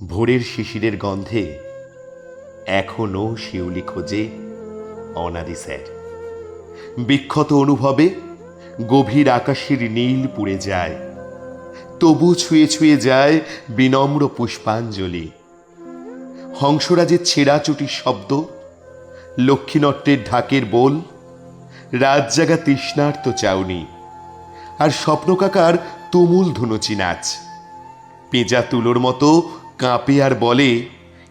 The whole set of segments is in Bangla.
ভোরের শিশিরের গন্ধে এখনো শিউলি খোঁজে অনাদি স্যার। বিক্ষত অনুভবে গভীর আকাশের নীল পুড়ে যায়, তবু ছুঁয়ে ছুঁয়ে যায় বিনম্র পুষ্পাঞ্জলি। হংসরাজের ছেঁড়াচুটির শব্দ, লক্ষ্মীনট্টের ঢাকের বোল, রাত জাগা তৃষ্ণার্ত চাউনি, আর স্বপ্নকাকার তুমুল ধুনুচি নাচ। পেঁজা তুলোর মতো কাঁপে আর বলে,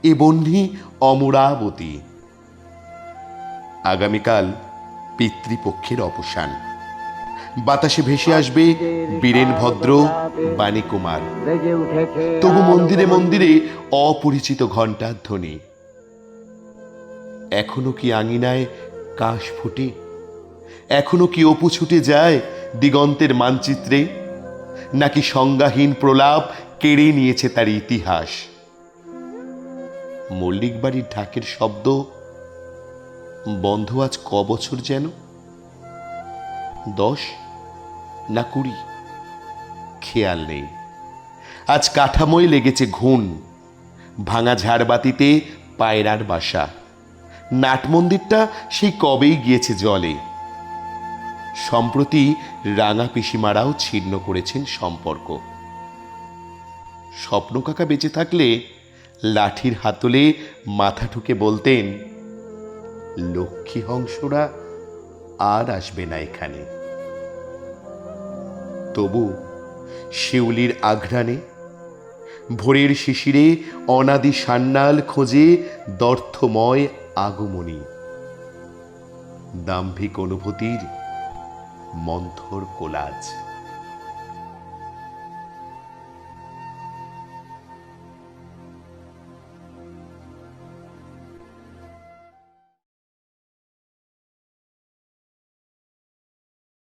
এ বহ্নি অমরাবতী। আগামীকাল পিতৃপক্ষের অবসান। বাতাসে ভেসে আসবে বীরেন ভদ্র, বাণীকুমার। তবু মন্দিরে মন্দিরে অপরিচিত ঘণ্টার ধ্বনি। এখনো কি আঙিনায় কাশ ফুটে? এখনো কি অপু ছুটে যায় দিগন্তের মানচিত্রে? নাকি সংজ্ঞাহীন প্রলাপ কেড়ে নিয়েছে তার ইতিহাস? মল্লিক বাড়ির ঢাকের শব্দ বন্ধ আজ ক বছর যেন? 10 না 20? খেয়াল নেই। আজ কাঠামোয় লেগেছে ঘুণ। ভাঙা ঝাড়বাতিতে পায়রার বাসা। নাট মন্দিরটা সেই কবেই গিয়েছে জলে। সম্প্রতি রাঙা পিসিমারাও ছিন্ন করেছেন সম্পর্ক। স্বপ্নকাকা বেঁচে থাকলে লাঠির হাতলে মাথা ঠুকে বলতেন, লক্ষ্মী হংসরা আর আসবে না এখানে। তবু শিউলির আঘ্রাণে, ভোরের শিশিরে অনাদি সান্যাল খোঁজে দর্থময় আগমনী। দাম্ভিক অনুভূতির মন্থর কোলাজ।